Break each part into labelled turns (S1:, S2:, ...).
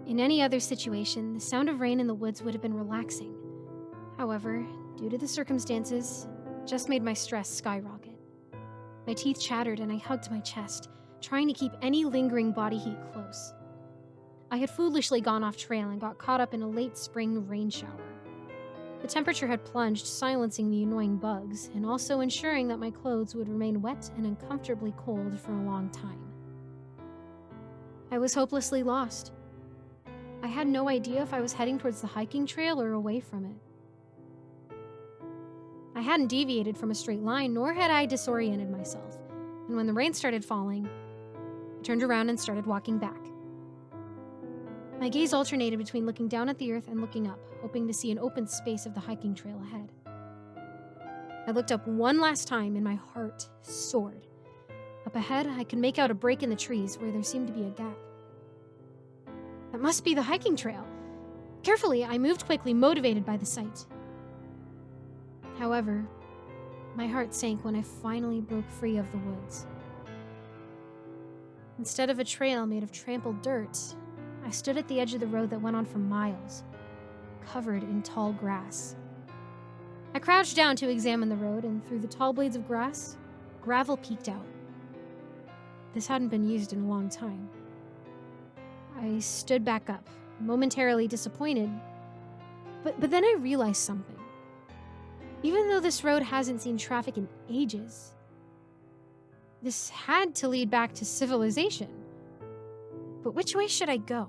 S1: In any other situation, the sound of rain in the woods would have been relaxing. However, due to the circumstances, it just made my stress skyrocket. My teeth chattered and I hugged my chest, trying to keep any lingering body heat close. I had foolishly gone off trail and got caught up in a late spring rain shower. The temperature had plunged, silencing the annoying bugs, and also ensuring that my clothes would remain wet and uncomfortably cold for a long time. I was hopelessly lost. I had no idea if I was heading towards the hiking trail or away from it. I hadn't deviated from a straight line, nor had I disoriented myself, and when the rain started falling, I turned around and started walking back. My gaze alternated between looking down at the earth and looking up, hoping to see an open space of the hiking trail ahead. I looked up one last time and my heart soared. Up ahead, I could make out a break in the trees where there seemed to be a gap. That must be the hiking trail. Carefully, I moved quickly, motivated by the sight. However, my heart sank when I finally broke free of the woods. Instead of a trail made of trampled dirt, I stood at the edge of the road that went on for miles, covered in tall grass. I crouched down to examine the road, and through the tall blades of grass, gravel peeked out. This hadn't been used in a long time. I stood back up, momentarily disappointed, but then I realized something. Even though this road hasn't seen traffic in ages, this had to lead back to civilization. But which way should I go?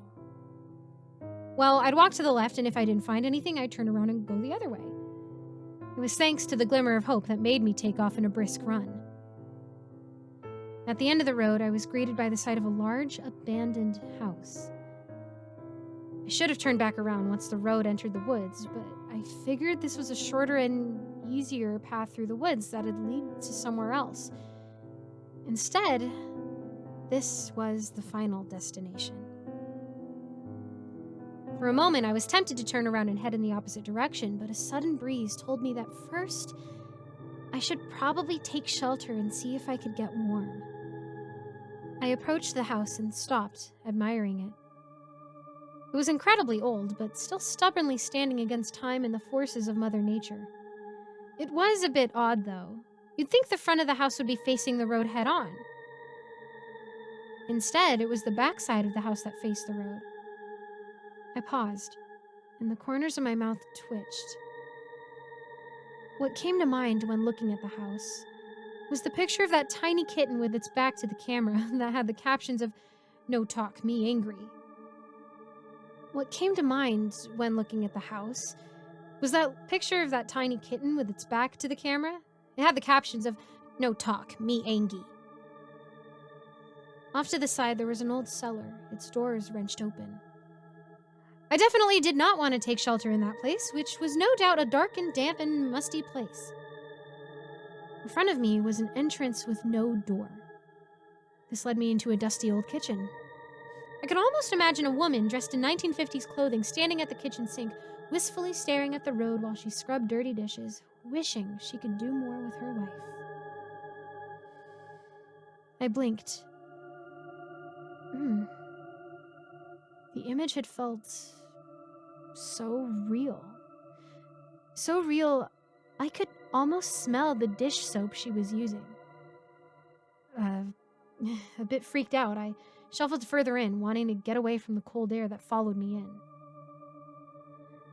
S1: Well, I'd walk to the left, and if I didn't find anything, I'd turn around and go the other way. It was thanks to the glimmer of hope that made me take off in a brisk run. At the end of the road, I was greeted by the sight of a large, abandoned house. I should have turned back around once the road entered the woods, but I figured this was a shorter and easier path through the woods that'd lead to somewhere else. Instead, this was the final destination. For a moment, I was tempted to turn around and head in the opposite direction, but a sudden breeze told me that first, I should probably take shelter and see if I could get warm. I approached the house and stopped, admiring it. It was incredibly old, but still stubbornly standing against time and the forces of Mother Nature. It was a bit odd, though. You'd think the front of the house would be facing the road head-on. Instead, it was the back side of the house that faced the road. I paused, and the corners of my mouth twitched. What came to mind when looking at the house was the picture of that tiny kitten with its back to the camera that had the captions of, "No talk, me angry." What came to mind when looking at the house was that picture of that tiny kitten with its back to the camera. It had the captions of, "No talk, me angry." Off to the side, there was an old cellar, its doors wrenched open. I definitely did not want to take shelter in that place, which was no doubt a dark and damp and musty place. In front of me was an entrance with no door. This led me into a dusty old kitchen. I could almost imagine a woman dressed in 1950s clothing standing at the kitchen sink, wistfully staring at the road while she scrubbed dirty dishes, wishing she could do more with her life. I blinked. The image had felt so real. So real, I could almost smell the dish soap she was using. A bit freaked out, I shuffled further in, wanting to get away from the cold air that followed me in.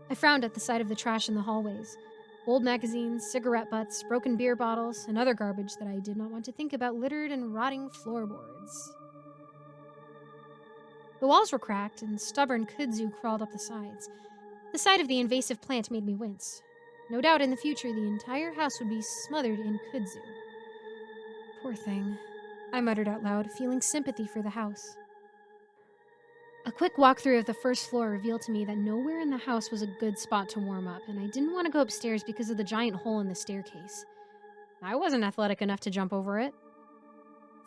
S1: I frowned at the sight of the trash in the hallways. Old magazines, cigarette butts, broken beer bottles, and other garbage that I did not want to think about littered and rotting floorboards. The walls were cracked, and stubborn kudzu crawled up the sides. The sight of the invasive plant made me wince. No doubt in the future the entire house would be smothered in kudzu. Poor thing, I muttered out loud, feeling sympathy for the house. A quick walkthrough of the first floor revealed to me that nowhere in the house was a good spot to warm up, and I didn't want to go upstairs because of the giant hole in the staircase. I wasn't athletic enough to jump over it.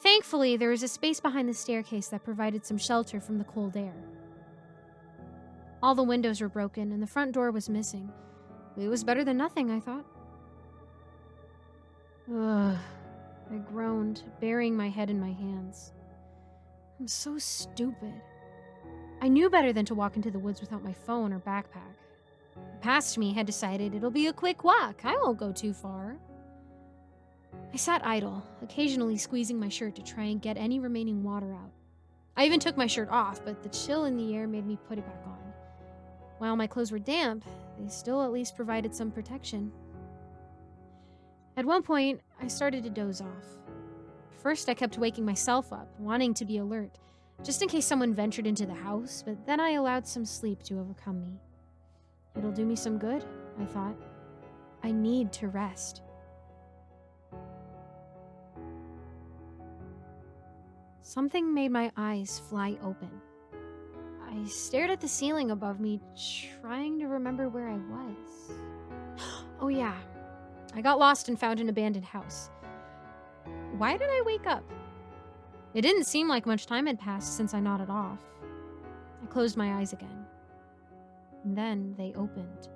S1: Thankfully, there was a space behind the staircase that provided some shelter from the cold air. All the windows were broken, and the front door was missing. It was better than nothing, I thought. Ugh, I groaned, burying my head in my hands. I'm so stupid. I knew better than to walk into the woods without my phone or backpack. The past me had decided it'll be a quick walk. I won't go too far. I sat idle, occasionally squeezing my shirt to try and get any remaining water out. I even took my shirt off, but the chill in the air made me put it back on. While my clothes were damp, they still at least provided some protection. At one point, I started to doze off. First, I kept waking myself up, wanting to be alert, just in case someone ventured into the house, but then I allowed some sleep to overcome me. It'll do me some good, I thought. I need to rest. Something made my eyes fly open. I stared at the ceiling above me, trying to remember where I was. Oh yeah, I got lost and found an abandoned house. Why did I wake up? It didn't seem like much time had passed since I nodded off. I closed my eyes again. And then they opened.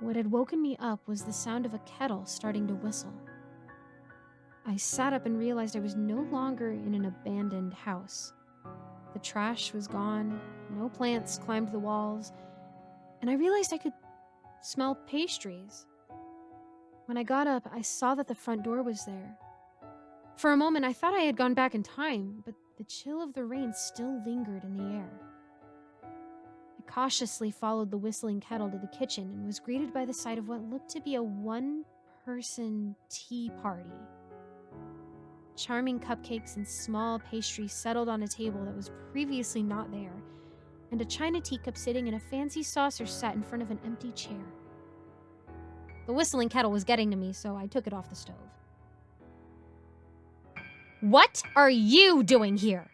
S1: What had woken me up was the sound of a kettle starting to whistle. I sat up and realized I was no longer in an abandoned house. The trash was gone, no plants climbed the walls, and I realized I could smell pastries. When I got up, I saw that the front door was there. For a moment, I thought I had gone back in time, but the chill of the rain still lingered in the air. I cautiously followed the whistling kettle to the kitchen and was greeted by the sight of what looked to be a one-person tea party. Charming cupcakes and small pastries settled on a table that was previously not there, and a china teacup sitting in a fancy saucer sat in front of an empty chair. The whistling kettle was getting to me, so I took it off the stove. "What are you doing here?"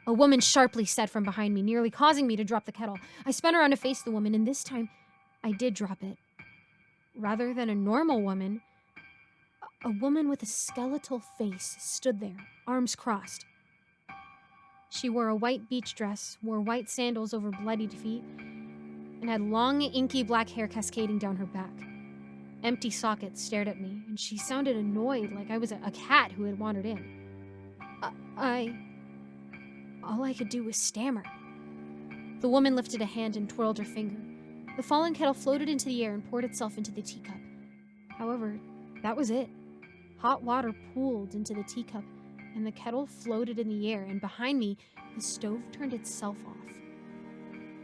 S1: a woman sharply said from behind me, nearly causing me to drop the kettle. I spun around to face the woman, and this time, I did drop it. Rather than a normal woman, a woman with a skeletal face stood there, arms crossed. She wore a white beach dress, wore white sandals over bloodied feet, and had long, inky black hair cascading down her back. Empty sockets stared at me, and she sounded annoyed, like I was a cat who had wandered in. All I could do was stammer. The woman lifted a hand and twirled her finger. The fallen kettle floated into the air and poured itself into the teacup. However, that was it. Hot water pooled into the teacup, and the kettle floated in the air, and behind me, the stove turned itself off.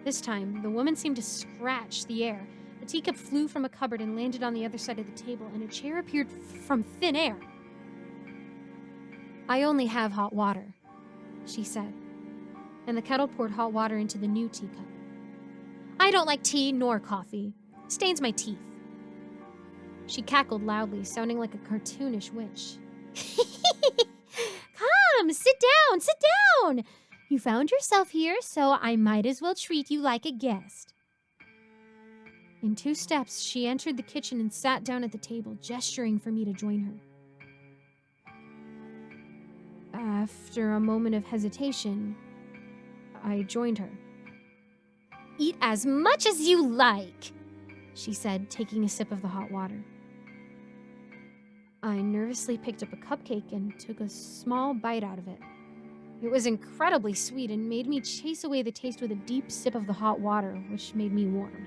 S1: This time, the woman seemed to scratch the air. The teacup flew from a cupboard and landed on the other side of the table, and a chair appeared from thin air. "I only have hot water," she said, and the kettle poured hot water into the new teacup. "I don't like tea nor coffee. Stains my teeth." She cackled loudly, sounding like a cartoonish witch. "Come, sit down! You found yourself here, so I might as well treat you like a guest." In 2 steps, she entered the kitchen and sat down at the table, gesturing for me to join her. After a moment of hesitation, I joined her. "Eat as much as you like," she said, taking a sip of the hot water. I nervously picked up a cupcake and took a small bite out of it. It was incredibly sweet and made me chase away the taste with a deep sip of the hot water, which made me warm.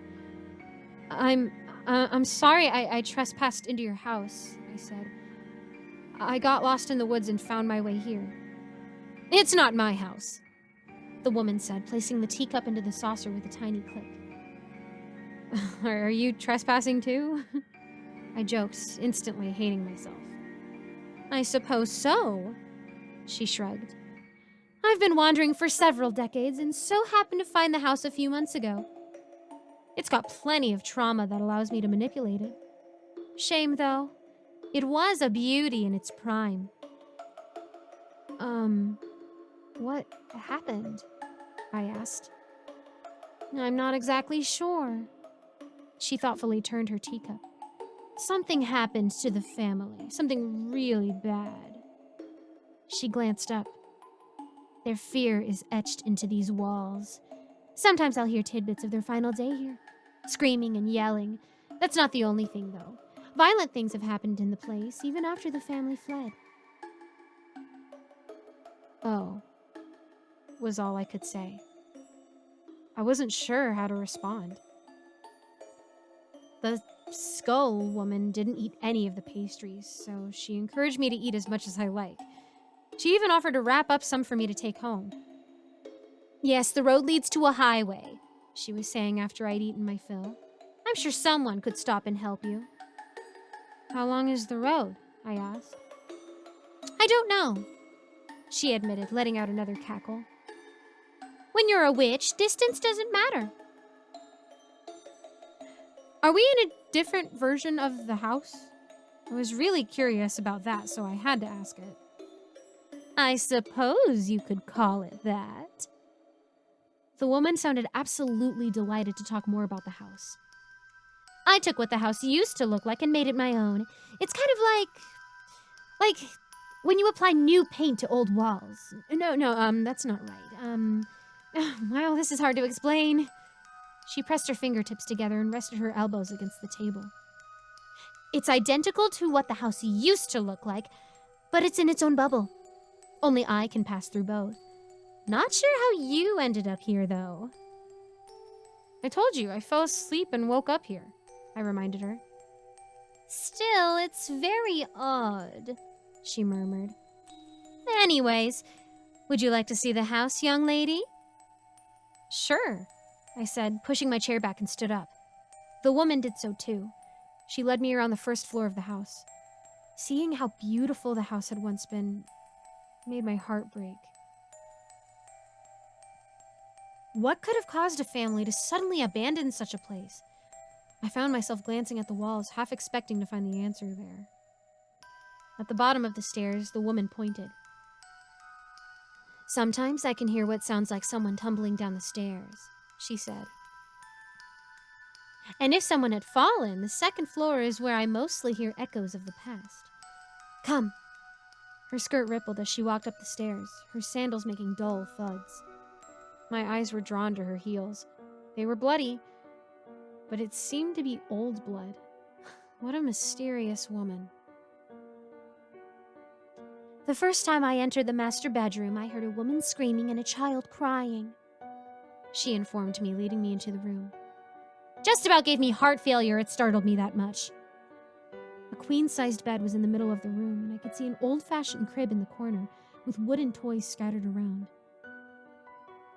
S1: I'm sorry I trespassed into your house," I said. "I got lost in the woods and found my way here." "It's not my house," the woman said, placing the teacup into the saucer with a tiny click. "Are you trespassing too?" I joked, instantly hating myself. "I suppose so," she shrugged. "I've been wandering for several decades and so happened to find the house a few months ago. It's got plenty of trauma that allows me to manipulate it. Shame, though. It was a beauty in its prime." What happened?" I asked. "I'm not exactly sure." She thoughtfully turned her teacup. "Something happened to the family. Something really bad." She glanced up. "Their fear is etched into these walls. Sometimes I'll hear tidbits of their final day here. Screaming and yelling. That's not the only thing, though. Violent things have happened in the place, even after the family fled." "Oh." was all I could say. I wasn't sure how to respond. The skull woman didn't eat any of the pastries, so she encouraged me to eat as much as I like. She even offered to wrap up some for me to take home. "Yes, the road leads to a highway," she was saying after I'd eaten my fill. "I'm sure someone could stop and help you." "How long is the road?" I asked. "I don't know," she admitted, letting out another cackle. "When you're a witch, distance doesn't matter." "Are we in a different version of the house?" I was really curious about that, so I had to ask it. "I suppose you could call it that." The woman sounded absolutely delighted to talk more about the house. "I took what the house used to look like and made it my own. It's kind of like when you apply new paint to old walls. No, that's not right. Wow, this is hard to explain." She pressed her fingertips together and rested her elbows against the table. "It's identical to what the house used to look like, but it's in its own bubble. Only I can pass through both. Not sure how you ended up here, though." "I told you, I fell asleep and woke up here," I reminded her. "Still, it's very odd," she murmured. "Anyways, would you like to see the house, young lady?" "Sure," I said, pushing my chair back and stood up. The woman did so too. She led me around the first floor of the house. Seeing how beautiful the house had once been made my heart break. What could have caused a family to suddenly abandon such a place? I found myself glancing at the walls, half expecting to find the answer there. At the bottom of the stairs, the woman pointed. "Sometimes I can hear what sounds like someone tumbling down the stairs," she said. "And if someone had fallen, the second floor is where I mostly hear echoes of the past. Come." Her skirt rippled as she walked up the stairs, her sandals making dull thuds. My eyes were drawn to her heels. They were bloody, but it seemed to be old blood. What a mysterious woman. "The first time I entered the master bedroom, I heard a woman screaming and a child crying," she informed me, leading me into the room. "Just about gave me heart failure, it startled me that much." A queen-sized bed was in the middle of the room, and I could see an old-fashioned crib in the corner, with wooden toys scattered around.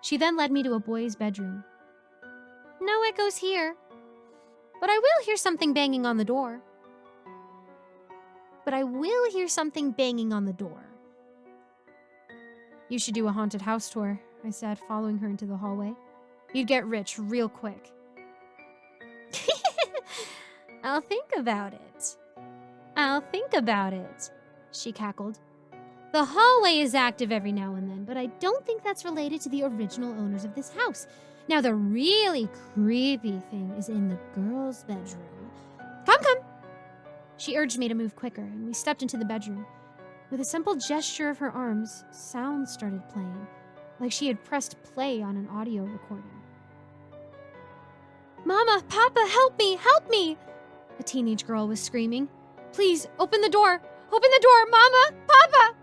S1: She then led me to a boy's bedroom. "No echoes here, but I will hear something banging on the door." "You should do a haunted house tour," I said, following her into the hallway. "You'd get rich real quick." I'll think about it, she cackled. "The hallway is active every now and then, but I don't think that's related to the original owners of this house. Now, the really creepy thing is in the girl's bedroom. Come. She urged me to move quicker, and we stepped into the bedroom. With a simple gesture of her arms, sounds started playing, like she had pressed play on an audio recording. "Mama, Papa, help me! A teenage girl was screaming. "Please, open the door, Mama, Papa!"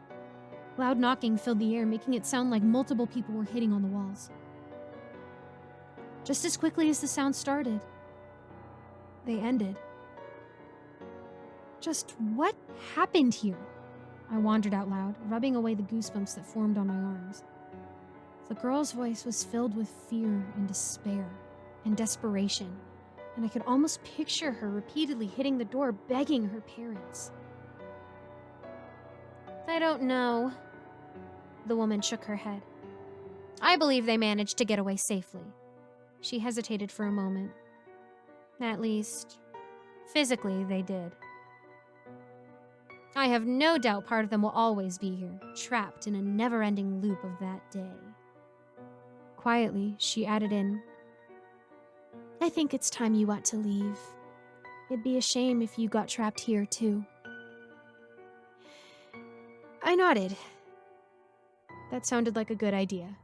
S1: Loud knocking filled the air, making it sound like multiple people were hitting on the walls. Just as quickly as the sound started, they ended. Just what happened here? I wondered out loud, rubbing away the goosebumps that formed on my arms. The girl's voice was filled with fear and despair and desperation, and I could almost picture her repeatedly hitting the door, begging her parents. "I don't know." The woman shook her head. "I believe they managed to get away safely." She hesitated for a moment. "At least, physically, they did. I have no doubt part of them will always be here, trapped in a never-ending loop of that day." Quietly, she added in, "I think it's time you ought to leave. It'd be a shame if you got trapped here, too." I nodded. That sounded like a good idea.